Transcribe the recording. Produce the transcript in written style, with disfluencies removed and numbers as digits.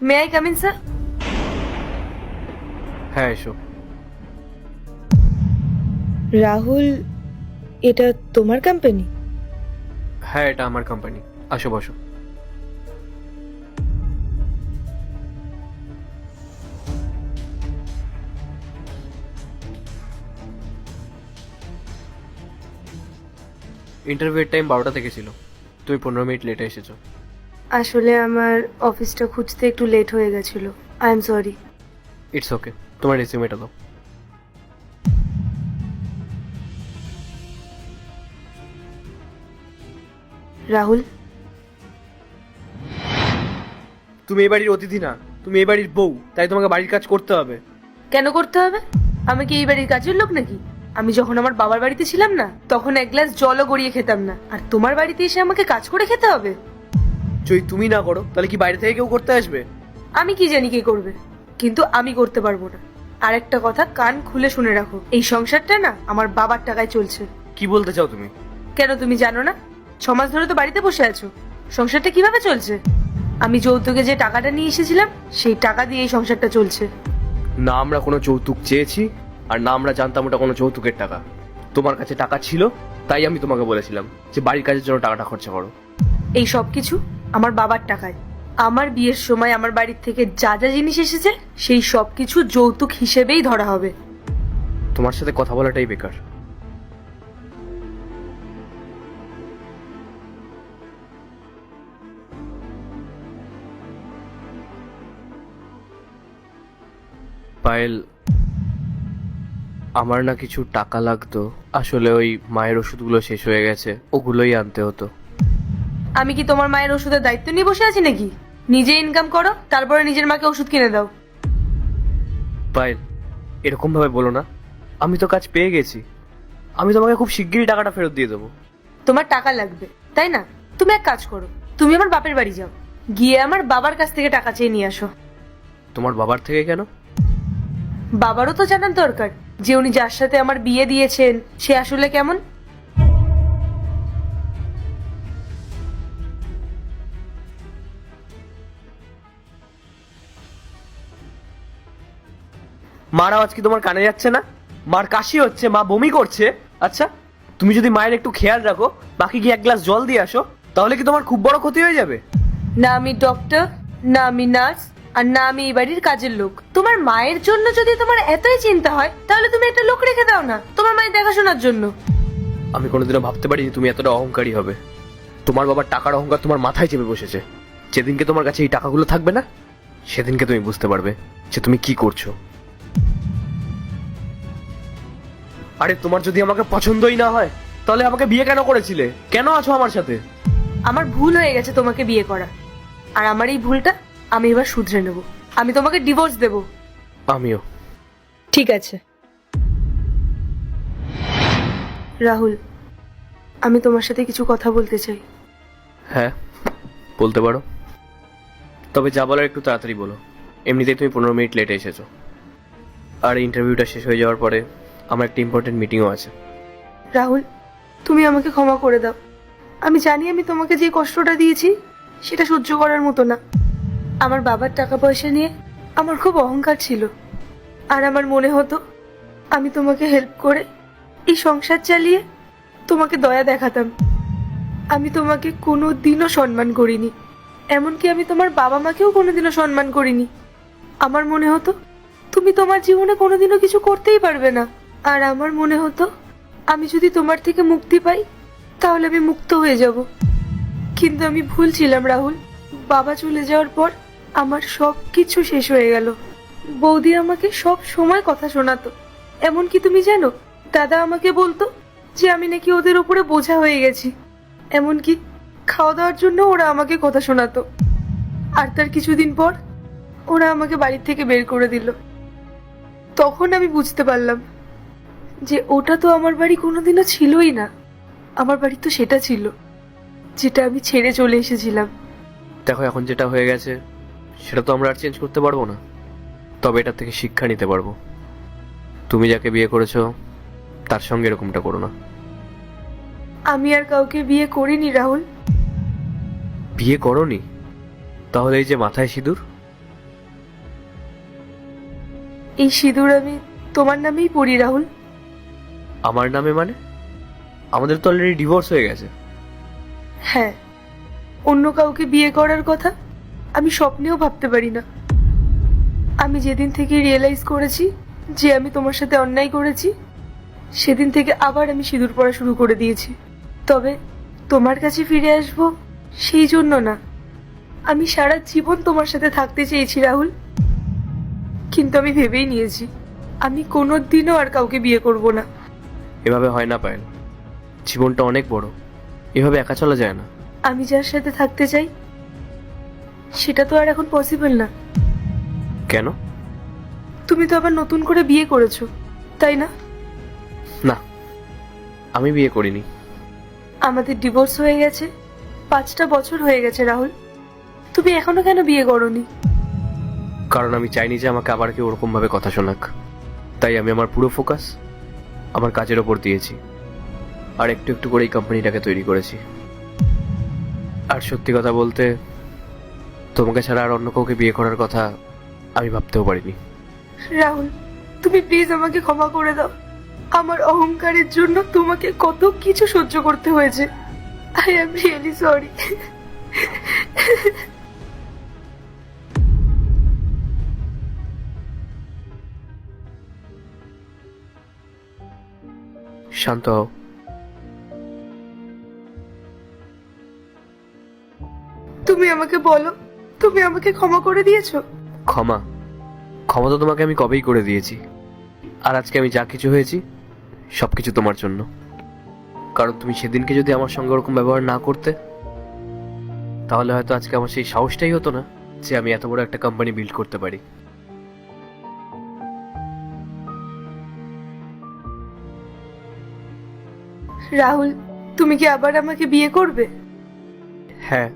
May I come in sir? হ্যাঁ এসো। রাহুল, এটা তোমার কোম্পানি? হ্যাঁ এটা আমার কোম্পানি, আসো বসো। ইন্টারভিউয়ের টাইম 12টা থেকে ছিল, তুমি 15 মিনিট লেটে এসেছো। আসলে আমার অফিসটা খুঁজতে একটু লেট হয়ে গেছিল। I am sorry. It's okay, তোমার রেজিউমেটা দাও। রাহুল, তুমি এই বাড়ির অতিথি না, তুমি এই বাড়ির বউ, তাই তোমাকে বাড়ির কাজ করতে হবে। কেন করতে হবে? আমি কি এই বাড়ির কাজের লোক নাকি? আমি যখন আমার বাবার বাড়িতে ছিলাম না, তখন এক গ্লাস জলও গড়িয়ে খেতাম না, আর তোমার বাড়িতে এসে আমাকে কাজ করে খেতে হবে? যদি তুমি না করো তাহলে কি বাইরে থেকে কেউ করতে আসবে? আমি কি জানি কে করবে, কিন্তু আমি করতে পারবো না। আর একটা কথা কান খুলে শুনে রাখো, এই সংসারটা না আমার বাবার টাকায় চলছে। কি বলতে চাও তুমি? কেন তুমি জানো না? 6 মাস ধরে তো বাড়িতে বসে আছো। সংসারটা কিভাবে চলছে? আমি যৌতুকে যে টাকাটা নিয়ে এসেছিলাম, সেই টাকা দিয়ে এই সংসারটা চলছে। না আমরা কোনো যৌতুক চেয়েছি, আর না আমরা জানতাম ওটা কোনো যৌতুকের টাকা। তোমার কাছে টাকা ছিল, তাই আমি তোমাকে বলেছিলাম যে বাড়ির কাজের জন্য টাকাটা খরচা করো। এই সব কিছু আমার বাবার টাকায়। আমার বিয়ের সময় আমার বাড়ির থেকে যা যা জিনিস এসেছে, সেই সব কিছু যৌতুক হিসেবেই ধরা হবে। তোমার সাথে কথা বলাটাই বেকার। পায়েল, আমার না কিছু টাকা লাগতো। আসলে ওই মায়ের ওষুধগুলো শেষ হয়ে গেছে, ওগুলোই আনতে হতো। আমি কি তোমার মায়ের ওষুধের দায়িত্ব নিয়ে বসে আছি নাকি? নিজে ইনকাম করো, তারপরে নিজের মাকে ওষুধ কিনে দাও। পায়েল, এরকম ভাবে বলো না। আমি তো কাজ পেয়ে গেছি, আমি তোমাকে খুব শিগগিরই টাকাটা ফেরত দিয়ে দেবো। তোমার টাকা লাগবে, তাই না? তুমি এক কাজ করো, তুমি আমার বাপের বাড়ি যাও, গিয়ে আমার বাবার কাছ থেকে টাকা চেয়ে নিয়ে আসো। তোমার বাবার থেকে কেন? বাবারও তো জানার দরকার যে উনি যার সাথে আমার বিয়ে দিয়েছেন সে আসলে কেমন। মার আওয়াজ কি তোমার কানে যাচ্ছে না? মার কাশি হচ্ছে, মা বমি করছে। আচ্ছা, তুমি যদি মায়ের একটু খেয়াল রাখো, বাকি গিয়ে এক গ্লাস জল দিয়ে আসো, তাহলে কি তোমার খুব বড় ক্ষতি হয়ে যাবে? না আমি ডক্টর, না আমি নার্স, আর না আমি এই বাড়ির কাজের লোক। তোমার মায়ের জন্য যদি তোমার এতই চিন্তা হয়, তাহলে তুমি একটা লোক রেখে দাও না তোমার মায়ের দেখাশোনার জন্য। আমি কোনোদিনও ভাবতে পারিনি তুমি এতটা অহংকারী হবে। তোমার বাবার টাকার অহংকার তোমার মাথায় চেপে বসেছে। যেদিনকে তোমার কাছে এই টাকাগুলো থাকবে না, সেদিনকে তুমি বুঝতে পারবে যে তুমি কি করছো। আরে তোমার যদি আমাকে পছন্দই না হয়, তাহলে আমাকে বিয়ে কেন করেছিলে? কেন আছো আমার সাথে? আমার ভুল হয়ে গেছে তোমাকে বিয়ে করা, আর আমার এই ভুলটা আমি এবার শুধরে নেব। আমি তোমাকে ডিভোর্স দেব। আমিও। ঠিক আছে রাহুল, আমি তোমার সাথে কিছু কথা বলতে চাই। হ্যাঁ বলতে পারো, তবে যা বলার একটু তাড়াতাড়ি বলো। এমনিতেই তুমি 15 মিনিট লেটে এসেছো, আর ইন্টারভিউটা শেষ হয়ে যাওয়ার পরে আমার একটা ইম্পর্টেন্ট মিটিংও আছে। রাহুল, তুমি আমাকে ক্ষমা করে দাও। আমি জানি আমি তোমাকে যে কষ্টটা দিয়েছি সেটা সহ্য করার মতো না। আমার বাবার টাকা পয়সা নিয়ে আমার খুব অহংকার ছিল, আর আমার মনে হতো আমি তোমাকে হেল্প করে এই সংসার চালিয়ে তোমাকে দয়া দেখাতাম। আমি তোমাকে কোনো দিনও সম্মান করিনি, এমনকি আমি তোমার বাবা মাকেও কোনোদিনও সম্মান করিনি। আমার মনে হতো তুমি তোমার জীবনে কোনোদিনও কিছু করতেই পারবে না, আর আমার মনে হতো আমি যদি তোমার থেকে মুক্তি পাই তাহলে আমি মুক্ত হয়ে যাব। কিন্তু আমি ভুল ছিলাম রাহুল। বাবা চলে যাওয়ার পর আমার সব কিছু শেষ হয়ে গেল। বৌদি আমাকে সব সময় কথা শোনাতো, এমনকি তুমি জানো দাদা আমাকে বলতো যে আমি নাকি ওদের উপরে বোঝা হয়ে গেছি। এমনকি খাওয়া দাওয়ার জন্য ওরা আমাকে কথা শোনাতো। আর তার কিছুদিন পর ওরা আমাকে বাড়ির থেকে বের করে দিল। তখন আমি বুঝতে পারলাম যে ওটা তো আমার বাড়ি কোনোদিনও ছিলই না। আমার বাড়ি তো সেটা ছিল যেটা আমি ছেড়ে চলে এসেছিলাম। দেখো এখন যেটা হয়ে গেছে সেটা তো আমরা আর চেঞ্জ করতে পারবো না, তবে এটা থেকে শিক্ষা নিতে পারবো। তুমি যাকে বিয়ে করেছো তার সঙ্গে এরকমটা করো না। আমি আর কাউকে বিয়ে করিনি রাহুল। বিয়ে করোনি? তাহলে এই যে মাথায় সিঁদুর, এই সিঁদুর আমি তোমার নামেই পরি রাহুল। আমার নামে মানে? আমাদের তো অলরেডি ডিভোর্স হয়ে গেছে। হ্যাঁ, অন্য কাউকে বিয়ে করার কথা আমি স্বপ্নেও ভাবতে পারি না। আমি যেদিন থেকে রিয়েলাইজ করেছি যে আমি তোমার সাথে অন্যায় করেছি, সেদিন থেকে আবার আমি সিঁদুর পরা শুরু করে দিয়েছি। তবে তোমার কাছে ফিরে আসবো সেই জন্য না, আমি সারা জীবন তোমার সাথে থাকতে চেয়েছি রাহুল। কিন্তু আমি ভেবেই নিয়েছি আমি কোনোদিনও আর কাউকে বিয়ে করব না। এভাবে হয় না পায়েল, জীবনটা অনেক বড়, এভাবে একা চলা যায় না। আমি যার সাথে থাকতে চাই সেটা তো আর এখন পসিবল না। কেন? তুমি তো আবার নতুন করে বিয়ে করেছো, তাই না? না, আমি বিয়ে করিনি। আমাদের ডিভোর্স হয়ে গেছে, 5টা বছর হয়ে গেছে রাহুল। তুমি এখনো কেন বিয়ে করোনি? কারণ আমি চাইনি যে আমাকে আবার কেউ ওরকম ভাবে কথা শোনাক। তাই আমি আমার পুরো ফোকাস আমার কাজের ওপর দিয়েছি, আর একটু একটু করে এই কোম্পানিটাকে তৈরি করেছি। আর সত্যি কথা বলতে, তোমাকে ছাড়া আর অন্য কাউকে বিয়ে করার কথা আমি ভাবতেও পারিনি। রাহুল, তুমি প্লিজ আমাকে ক্ষমা করে দাও। আমার অহংকারের জন্য তোমাকে কত কিছু সহ্য করতে হয়েছে। I am really sorry. শান্ত হও। তুমি আমাকে বলো, তুমি আমাকে ক্ষমা করে দিয়েছো? ক্ষমা? ক্ষমা তো তোমাকে আমি কবেই করে দিয়েছি। আর আজকে আমি যা কিছু হয়েছি সবকিছু তোমার জন্য। কারণ তুমি সেদিনকে যদি আমার সঙ্গে ওরকম ব্যবহার না করতে, তাহলে হয়তো আজকে আমার সেই সাহসটাই হতো না যে আমি এত বড় একটা কোম্পানি বিল্ড করতে পারি। রাহুল, তুমি কি আবার আমাকে বিয়ে করবে? হ্যাঁ,